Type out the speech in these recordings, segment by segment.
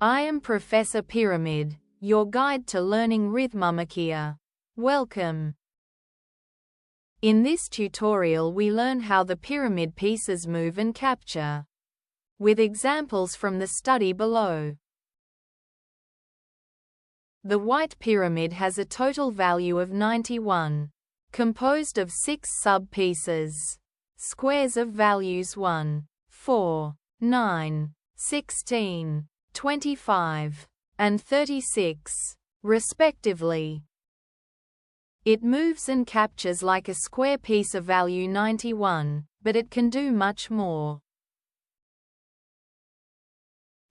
I am Professor Pyramid, your guide to learning Rithmomachia. Welcome. In this tutorial we learn how the pyramid pieces move and capture, with examples from the study below. The white pyramid has a total value of 91, composed of 6 sub-pieces. Squares of values 1, 4, 9, 16, 25, and 36, respectively. It moves and captures like a square piece of value 91, but it can do much more.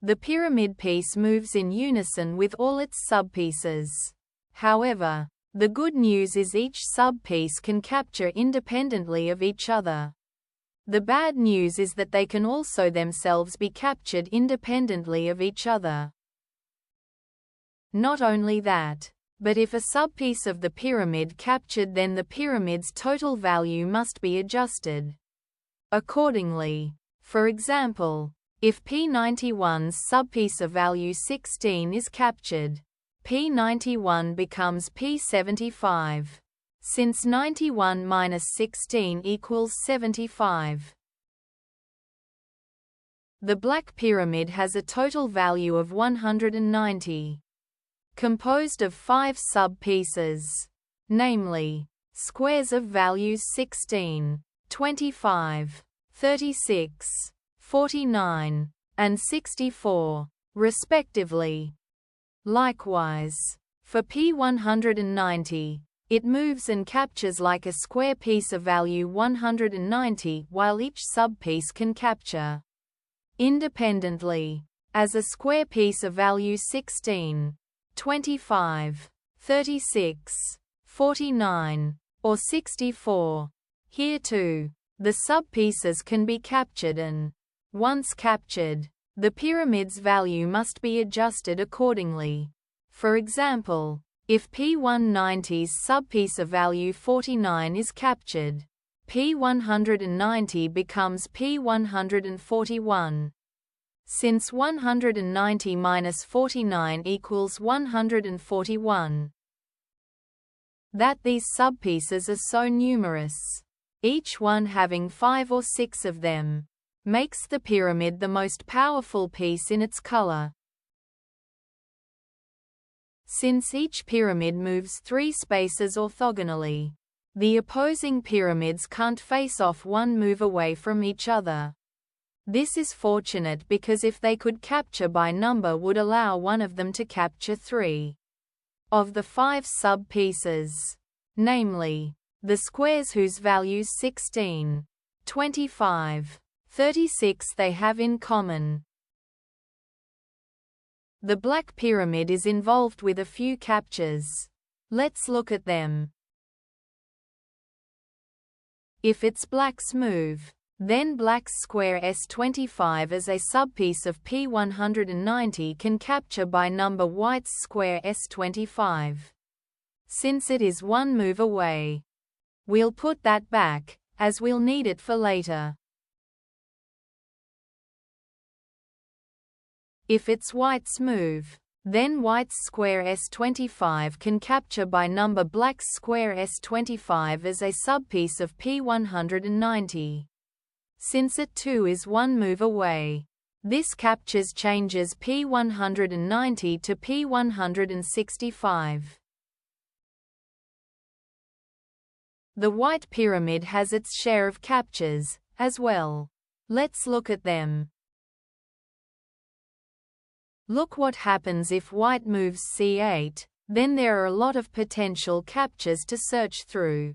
The pyramid piece moves in unison with all its subpieces. However, the good news is each subpiece can capture independently of each other. The bad news is that they can also themselves be captured independently of each other. Not only that, but if a subpiece of the pyramid captured, then the pyramid's total value must be adjusted accordingly. For example, if P91's subpiece of value 16 is captured, P91 becomes P75. Since 91 minus 16 equals 75. The black pyramid has a total value of 190, composed of 5 sub-pieces, namely, squares of values 16, 25, 36, 49, and 64, respectively. Likewise, for P190, it moves and captures like a square piece of value 190, while each subpiece can capture independently as a square piece of value 16, 25, 36, 49, or 64. Here too, the subpieces can be captured, and, once captured, the pyramid's value must be adjusted accordingly. For example, if P190's subpiece of value 49 is captured, P190 becomes P141. Since 190 minus 49 equals 141. That these subpieces are so numerous, each one having 5 or 6 of them, makes the pyramid the most powerful piece in its color. Since each pyramid moves 3 spaces orthogonally, the opposing pyramids can't face off one move away from each other. This is fortunate because if they could capture by number would allow one of them to capture 3 of the 5 sub-pieces, namely, the squares whose values 16, 25, 36 they have in common. The black pyramid is involved with a few captures. Let's look at them. If it's black's move, then black's square S25 as a subpiece of P190 can capture by number white's square S25. Since it is one move away, we'll put that back, as we'll need it for later. If it's white's move, then white's square S25 can capture by number black's square S25 as a subpiece of P190. Since it too is one move away, this captures changes P190 to P165. The white pyramid has its share of captures, as well. Let's look at them. Look what happens if white moves C8, then there are a lot of potential captures to search through.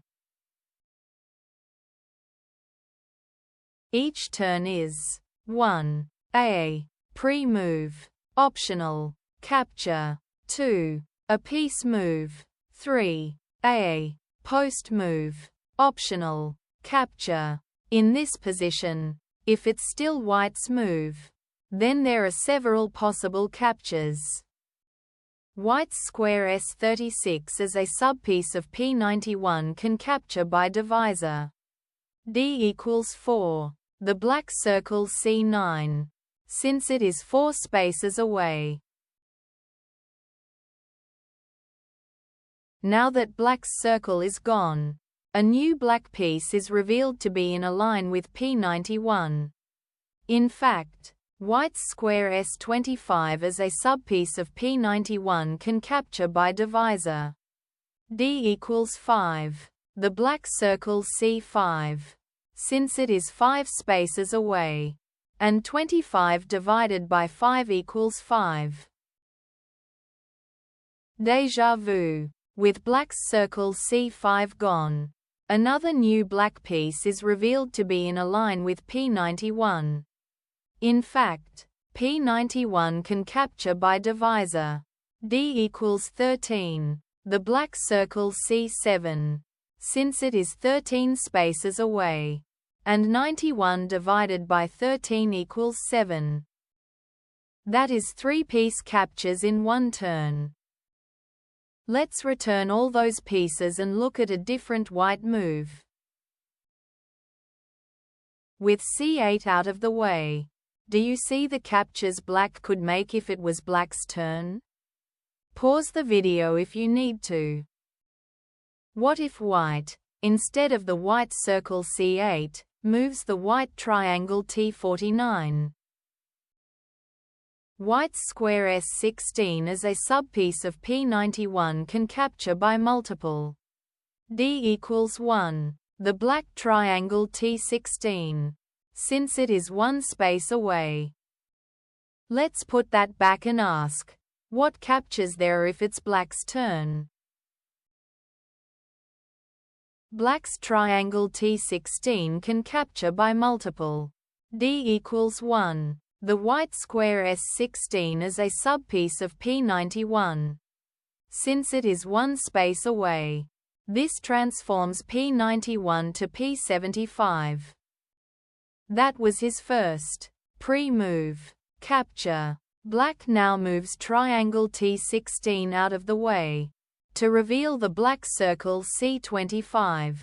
Each turn is 1. A pre-move, optional, capture. 2. A piece move. 3. A post-move, optional, capture. In this position, if it's still white's move, then there are several possible captures. White's square S36 as a subpiece of P91 can capture by divisor. D equals 4. The black circle C9. Since it is 4 spaces away, Now that black's circle is gone, a new black piece is revealed to be in a line with P91. In fact, white's square S25 as a subpiece of P91 can capture by divisor D equals 5, the black circle C5, since it is 5 spaces away, and 25 divided by 5 equals 5. Déjà vu. With black's circle C5 gone, another new black piece is revealed to be in a line with P91. In fact, P91 can capture by divisor D equals 13, the black circle C7, since it is 13 spaces away, and 91 divided by 13 equals 7. That is 3 piece captures in one turn. Let's return all those pieces and look at a different white move. With C8 out of the way, do you see the captures black could make if it was black's turn? Pause the video if you need to. What if white, instead of the white circle C8, moves the white triangle T49? White's square S16 as a subpiece of P91 can capture by multiple D equals 1, the black triangle T16, since it is 1 space away. Let's put that back and ask, what captures there if it's black's turn? Black's triangle T16 can capture by multiple D equals 1. The white square S16 as a subpiece of P91. Since it is 1 space away, this transforms P91 to P75. That was his first pre-move capture. Black now moves triangle T16 out of the way to reveal the black circle C25.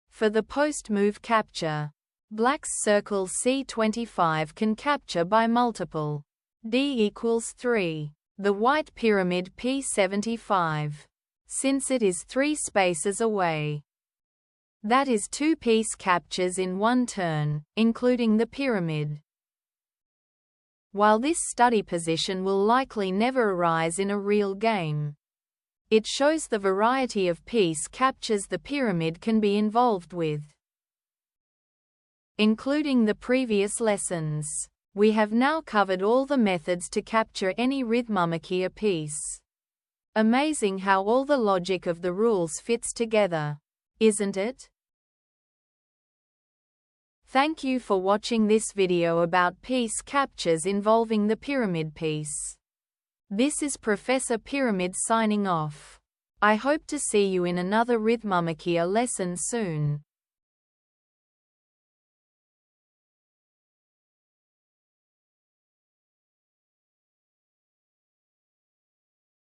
For the post-move capture, black's circle C25 can capture by multiple D equals 3, the white pyramid P75, since it is 3 spaces away. That is 2 piece captures in one turn, including the pyramid. While this study position will likely never arise in a real game, it shows the variety of piece captures the pyramid can be involved with. Including the previous lessons, we have now covered all the methods to capture any Rithmomachia piece. Amazing how all the logic of the rules fits together, isn't it? Thank you for watching this video about piece captures involving the pyramid piece. This is Professor Pyramid signing off. I hope to see you in another Rithmomachia lesson soon.